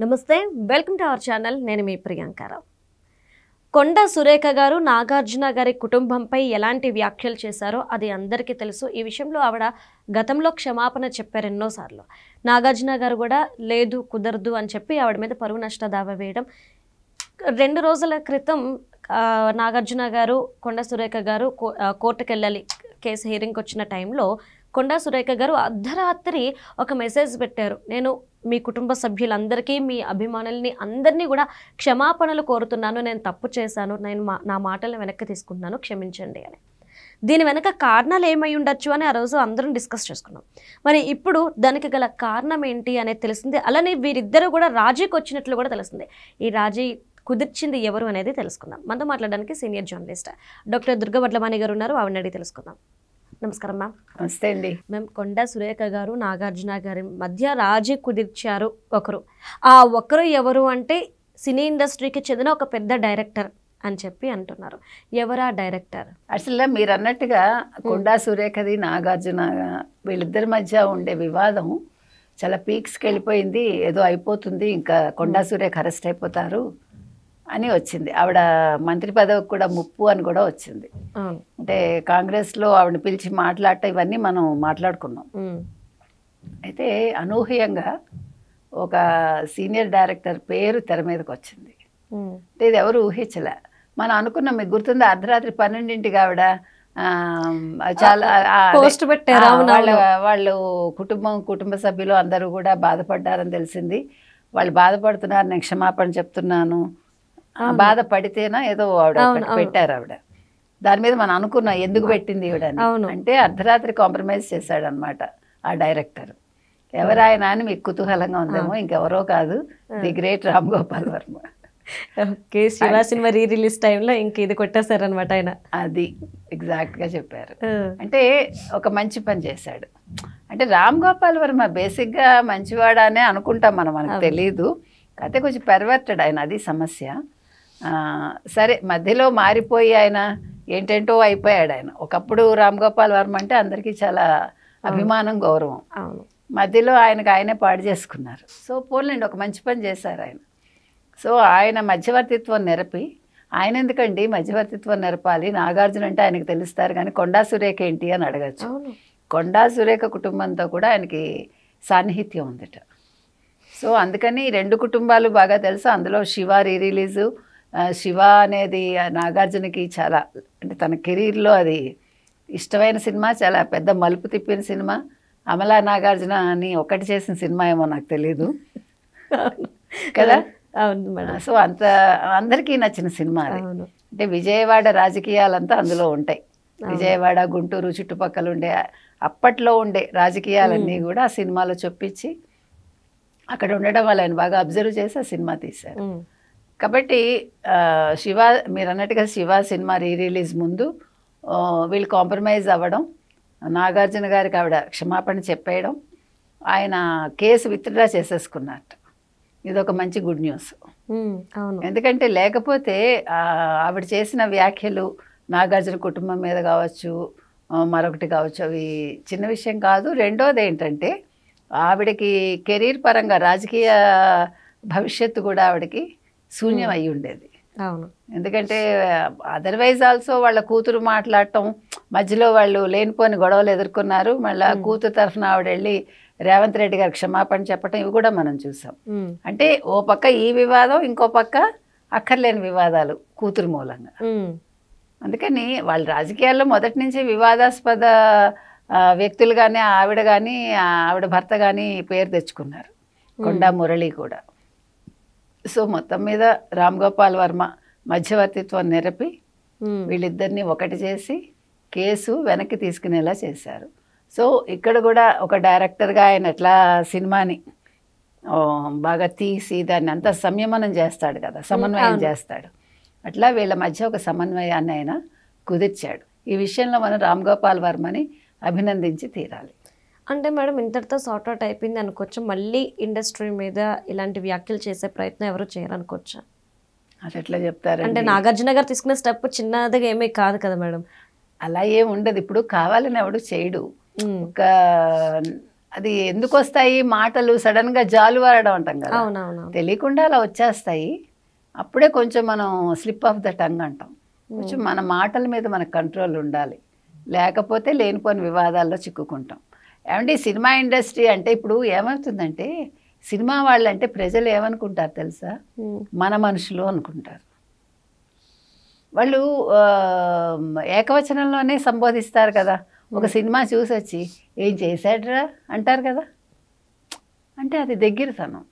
నమస్తే, welcome to our channel. నేను మీ ప్రియాంకారావు. కొండా సురేఖ గారు నాగార్జున గారి కుటుంబంపై ఎలాంటి వ్యాఖ్యలు చేశారో అది అందరికీ తెలుసు. ఈ విషయంలో ఆవిడ గతంలో క్షమాపణ చెప్పారు ఎన్నోసార్లు. నాగార్జున గారు కూడా లేదు, కుదరదు అని చెప్పి ఆవిడ మీద పరువు నష్ట దావా వేయడం. 2 రోజుల క్రితం నాగార్జున గారు, కొండా సురేఖ గారు కోర్టుకు వెళ్ళాలి కేసు హీరింగ్కి వచ్చిన టైంలో కొండా సురేఖ గారు అర్ధరాత్రి ఒక మెసేజ్ పెట్టారు. నేను మీ కుటుంబ సభ్యులందరికీ, మీ అభిమానుల్ని అందరినీ కూడా క్షమాపణలు కోరుతున్నాను. నేను తప్పు చేశాను, నేను నా మాటలను వెనక్కి తీసుకుంటున్నాను, క్షమించండి అని. దీని వెనక కారణాలు ఏమై ఉండొచ్చు అని ఆ రోజు అందరం డిస్కస్ చేసుకున్నాం. మరి ఇప్పుడు దానికి గల కారణం ఏంటి అనేది తెలిసింది. అలానే వీరిద్దరూ కూడా రాజీకి వచ్చినట్లు కూడా తెలిసింది. ఈ రాజీ కుదిర్చింది ఎవరు అనేది తెలుసుకుందాం. మనతో మాట్లాడడానికి senior journalist doctor Durga Vadlamani గారు ఉన్నారు. ఆవిడని అడిగి తెలుసుకుందాం. నమస్కారం మ్యామ్. నమస్తే అండి. మేము కొండా సురేఖ గారు నాగార్జున గారి మధ్య రాజీ కుదిర్చారు ఒకరు. ఆ ఒకరు ఎవరు అంటే సినీ ఇండస్ట్రీకి చెందిన ఒక పెద్ద డైరెక్టర్ అని చెప్పి అంటున్నారు. ఎవరా డైరెక్టర్? అసలు మీరు అన్నట్టుగా కొండా సురేఖది నాగార్జున వీళ్ళిద్దరి మధ్య ఉండే వివాదం చాలా పీక్స్కి వెళ్ళిపోయింది. ఏదో అయిపోతుంది, ఇంకా కొండా సురేఖ అరెస్ట్ అయిపోతారు అని వచ్చింది. ఆవిడ మంత్రి పదవికి కూడా ముప్పు అని కూడా వచ్చింది. అంటే కాంగ్రెస్లో ఆవిడని పిలిచి మాట్లాడటం ఇవన్నీ మనం మాట్లాడుకున్నాం. అయితే అనూహ్యంగా ఒక సీనియర్ డైరెక్టర్ పేరు తెర మీదకి వచ్చింది. అంటే ఇది ఎవరు ఊహించలే. మనం అనుకున్నాం, మీకు గుర్తుందా, అర్ధరాత్రి 12ంటికి ఆవిడ చాలా పోస్ట్ పెట్టారు. వాళ్ళు కుటుంబ సభ్యులు అందరూ కూడా బాధపడ్డారని తెలిసింది. వాళ్ళు బాధపడుతున్నారు, నేను క్షమాపణ చెప్తున్నాను, బాధపడితేనా ఏదో ఆవిడ పెట్టారు. ఆవిడ దాని మీద మనం అనుకున్నాం ఎందుకు పెట్టింది ఈవిడ అంటే అర్ధరాత్రి కాంప్రమైజ్ చేశాడు అనమాట ఆ డైరెక్టర్. ఎవరాయన అని మీకు కుతూహలంగా ఉందేమో, ఇంకెవరో కాదు, the great Ram Gopal Varma. Okay, Shiva cinema re release టైంలో ఇంక ఇది కొట్టేశారనమాట ఆయన. అది ఎగ్జాక్ట్గా చెప్పారు. అంటే ఒక మంచి పని చేశాడు. అంటే రామ్ గోపాల్ వర్మ బేసిక్గా మంచివాడానే అనుకుంటాం మనం, మనకు తెలీదు. అయితే కొంచెం పెర్వర్టెడ్ ఆయన, అది సమస్య. సరే, మధ్యలో మారిపోయి ఆయన ఏంటంటో అయిపోయాడు. ఆయన ఒకప్పుడు రామ్ గోపాల్ వర్మ అంటే అందరికీ చాలా అభిమానం, గౌరవం. మధ్యలో ఆయనే పాడు చేసుకున్నారు. సో పోలేండి, ఒక మంచి పని చేశారు ఆయన. సో ఆయన మధ్యవర్తిత్వం నెరపి, ఆయన ఎందుకండి మధ్యవర్తిత్వం నెరపాలి, నాగార్జున అంటే ఆయనకు తెలుస్తారు కానీ కొండా సురేఖ ఏంటి అని అడగచ్చు. కొండా సురేఖ కుటుంబంతో కూడా ఆయనకి సాన్నిహిత్యం ఉందట. సో అందుకని 2 కుటుంబాలు బాగా తెలుసు. అందులో శివ రీ రిలీజు, శివ అనేది నాగార్జునకి చాలా, అంటే తన కెరీర్లో అది ఇష్టమైన సినిమా, చాలా పెద్ద మలుపు తిప్పిన సినిమా. అమలా నాగార్జున అని ఒకటి చేసిన సినిమా ఏమో నాకు తెలీదు కదా. సో అందరికీ నచ్చిన సినిమా అది. అంటే విజయవాడ రాజకీయాలంతా అందులో ఉంటాయి. విజయవాడ, గుంటూరు చుట్టుపక్కల ఉండే అప్పట్లో ఉండే రాజకీయాలన్నీ కూడా ఆ సినిమాలో చొప్పించి అక్కడ ఉండడం వల్ల ఆయన బాగా అబ్జర్వ్ చేసి ఆ సినిమా తీశారు. కాబట్టి శివ, మీరు అన్నట్టుగా శివ సినిమా రీ రిలీజ్ ముందు వీళ్ళు కాంప్రమైజ్ అవ్వడం, నాగార్జున గారికి ఆవిడ క్షమాపణ చెప్పేయడం, ఆయన కేసు విత్డ్రా చేసేసుకున్నట్టు, ఇది ఒక మంచి గుడ్ న్యూస్. ఎందుకంటే లేకపోతే ఆవిడ చేసిన వ్యాఖ్యలు నాగార్జున కుటుంబం మీద కావచ్చు, మరొకటి కావచ్చు, అవి చిన్న విషయం కాదు. రెండోది ఏంటంటే ఆవిడకి కెరీర్ పరంగా రాజకీయ భవిష్యత్తు కూడా ఆవిడకి శూన్యం అయి ఉండేది. ఎందుకంటే అదర్వైజ్ ఆల్సో వాళ్ళ కూతురు మాట్లాడటం, మధ్యలో వాళ్ళు లేనిపోని గొడవలు ఎదుర్కొన్నారు. మళ్ళీ కూతురు తరఫున ఆవిడ వెళ్ళి రేవంత్ రెడ్డి గారు క్షమాపణ చెప్పడం, ఇవి కూడా మనం చూసాం. అంటే ఓ పక్క ఈ వివాదం, ఇంకో పక్క అక్కర్లేని వివాదాలు కూతురు మూలంగా. అందుకని వాళ్ళు రాజకీయాల్లో మొదటి నుంచి వివాదాస్పద వ్యక్తులు కానీ, ఆవిడ కానీ, ఆవిడ భర్త కానీ పేరు తెచ్చుకున్నారు, కొండా మురళి కూడా. సో మొత్తం మీద రామ్ గోపాల్ వర్మ మధ్యవర్తిత్వం నెరపి వీళ్ళిద్దరిని ఒకటి చేసి కేసు వెనక్కి తీసుకునేలా చేశారు. సో ఇక్కడ కూడా ఒక డైరెక్టర్గా ఆయన ఎట్లా సినిమాని బాగా తీసి దాన్ని అంతా సంయమనం చేస్తాడు కదా, సమన్వయం చేస్తాడు, అట్లా వీళ్ళ మధ్య ఒక సమన్వయాన్ని ఆయన కుదిర్చాడు. ఈ విషయంలో మనం రామ్ గోపాల్ వర్మని అభినందించి తీరాలి. అంటే మేడం, ఇంతటితో సార్ట్ అవుట్ అయిపోయింది అనుకోవచ్చు, మళ్ళీ ఇండస్ట్రీ మీద ఇలాంటి వ్యాఖ్యలు చేసే ప్రయత్నం ఎవరు చేయరనుకోవచ్చా? అది ఎట్లా చెప్తారు? అంటే నాగార్జున గారు తీసుకునే స్టెప్ చిన్నదిగా ఏమీ కాదు కదా మేడం. అలా ఏమి ఉండదు. ఇప్పుడు కావాలని ఎవడు చేయడు. ఒక అది ఎందుకు వస్తాయి మాటలు సడన్గా జాలువారడం అంటాం కదా, అవునవును. తెలియకుండా అలా వచ్చేస్తాయి. అప్పుడే కొంచెం మనం స్లిప్ ఆఫ్ ద టంగ్ అంటాం. కొంచెం మన మాటల మీద మనకు కంట్రోల్ ఉండాలి, లేకపోతే లేనిపోని వివాదాల్లో చిక్కుకుంటాం. ఏమంటే సినిమా ఇండస్ట్రీ అంటే ఇప్పుడు ఏమవుతుందంటే, సినిమా వాళ్ళంటే ప్రజలు ఏమనుకుంటారు తెలుసా, మన మనుషులు అనుకుంటారు. వాళ్ళు ఏకవచనంలోనే సంబోధిస్తారు కదా. ఒక సినిమా చూసి వచ్చి ఏం చేశాడ్రా అంటారు కదా, అంటే అది దగ్గరతనం.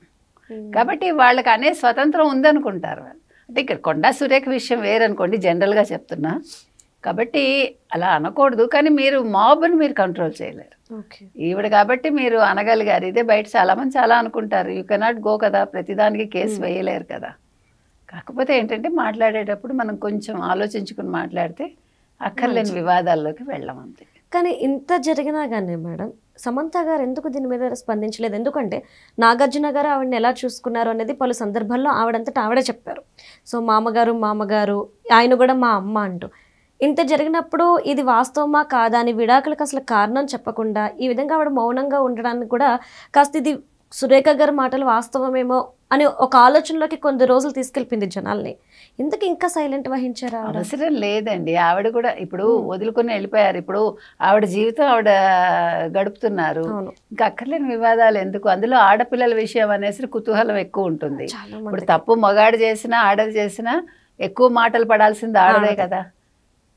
కాబట్టి వాళ్ళకి అనే స్వతంత్రం ఉందనుకుంటారు వాళ్ళు. అంటే ఇక్కడ కొండా సురేఖ విషయం వేరనుకోండి, జనరల్గా చెప్తున్నా. కాబట్టి అలా అనకూడదు, కానీ మీరు మాబ్ని మీరు కంట్రోల్ చేయలేరు. ఈవిడ కాబట్టి మీరు అనగలిగారు. ఇదే బయట చాలామంది చాలా అనుకుంటారు, యూ కెనాట్ గో కదా, ప్రతిదానికి కేసు వేయలేరు కదా. కాకపోతే ఏంటంటే మాట్లాడేటప్పుడు మనం కొంచెం ఆలోచించుకుని మాట్లాడితే అక్కర్లేని వివాదాల్లోకి వెళ్ళమంతే. కానీ ఇంత జరిగినా కానీ మేడం, సమంత గారు ఎందుకు దీని మీద స్పందించలేదు? ఎందుకంటే నాగార్జున గారు ఆవిడని ఎలా చూసుకున్నారు అనేది పలు సందర్భాల్లో ఆవిడంతటా ఆవిడే చెప్పారు. సో మామగారు ఆయన కూడా మా అమ్మ అంటూ. ఇంత జరిగినప్పుడు ఇది వాస్తవమా కాదా అని విడాకులకు అసలు కారణం చెప్పకుండా ఈ విధంగా ఆవిడ మౌనంగా ఉండడానికి కూడా కాస్త ఇది సురేఖ గారి మాటలు వాస్తవమేమో అని ఒక ఆలోచనలోకి కొన్ని రోజులు తీసుకెళ్ళింది జనాల్ని. ఎందుకు ఇంకా సైలెంట్ వహించారు? అవసరం లేదండి. ఆవిడ కూడా ఇప్పుడు వదులుకొని వెళ్ళిపోయారు. ఇప్పుడు ఆవిడ జీవితం ఆవిడ గడుపుతున్నారు. ఇంకా అక్కర్లేని వివాదాలు ఎందుకు? అందులో ఆడపిల్లల విషయం అనేసి కుతూహలం ఎక్కువ ఉంటుంది. ఇప్పుడు తప్పు మగాడు చేసినా ఆడది చేసినా ఎక్కువ మాటలు పడాల్సింది ఆడదే కదా.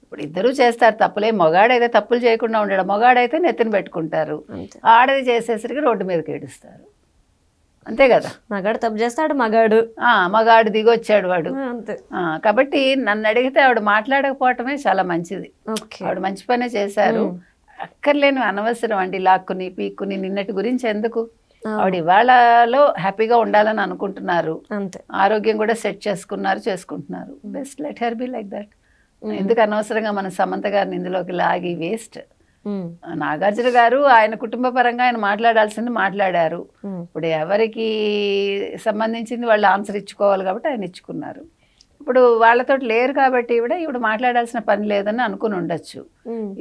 ఇప్పుడు ఇద్దరూ చేస్తారు తప్పులే. మగాడైతే తప్పులు చేయకుండా ఉండడం, మగాడైతే నెత్తిన పెట్టుకుంటారు. ఆడది చేసేసరికి రోడ్డు మీదకి ఏడుస్తారు, అంతే కదా. మగాడు తప్పు చేస్తాడు, మగాడు దిగొచ్చాడు వాడు. కాబట్టి నన్ను అడిగితే ఆవిడ మాట్లాడకపోవటమే చాలా మంచిది. ఆవిడ మంచి పనే చేశారు. అక్కర్లేని అనవసరం అండి లాక్కుని పీక్కుని. నిన్నటి గురించి ఎందుకు? ఆవిడ ఇవాళలో హ్యాపీగా ఉండాలని అనుకుంటున్నారు, ఆరోగ్యం కూడా సెట్ చేసుకుంటున్నారు. Best let her be like that. ఎందుకు అనవసరంగా మన సమంత గారిని ఇందులోకి లాగి వేస్ట్. నాగార్జున గారు ఆయన కుటుంబ పరంగా ఆయన మాట్లాడాల్సింది మాట్లాడారు. ఇప్పుడు ఎవరికి సంబంధించింది వాళ్ళు ఆన్సర్ ఇచ్చుకోవాలి కాబట్టి ఆయన ఇచ్చుకున్నారు. ఇప్పుడు వాళ్ళతో లేరు కాబట్టి ఈవిడ మాట్లాడాల్సిన పని లేదని అనుకుని ఉండొచ్చు.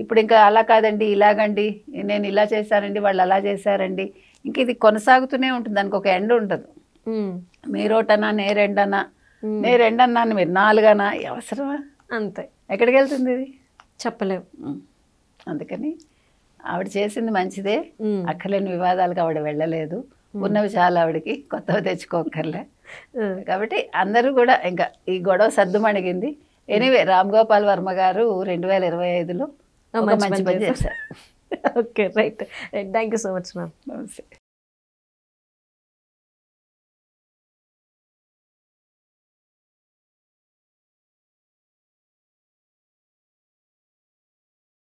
ఇప్పుడు ఇంకా అలా కాదండి, ఇలాగండి, నేను ఇలా చేశానండి, వాళ్ళు అలా చేశారండి, ఇంక ఇది కొనసాగుతూనే ఉంటుంది. దానికి ఒక ఎండ్ ఉండదు. మీరోటనా నేరెండనా, నేరెండన్నా మీరు నాలుగనా, అవసరమా? అంతే. ఎక్కడికి వెళ్తుంది ఇది చెప్పలేము. అందుకని ఆవిడ చేసింది మంచిదే. అక్కర్లేని వివాదాలకు ఆవిడ వెళ్ళలేదు. ఉన్నవి చాలా ఆవిడకి, కొత్తవి తెచ్చుకోకర్లే. కాబట్టి అందరూ కూడా ఇంకా ఈ గొడవ సర్దుమణిగింది. ఎనీవే రామ్ గోపాల్ వర్మ గారు 2025లో మంచి పని చేశారు. Okay, right. Thank you so much ma'am. నమస్తే.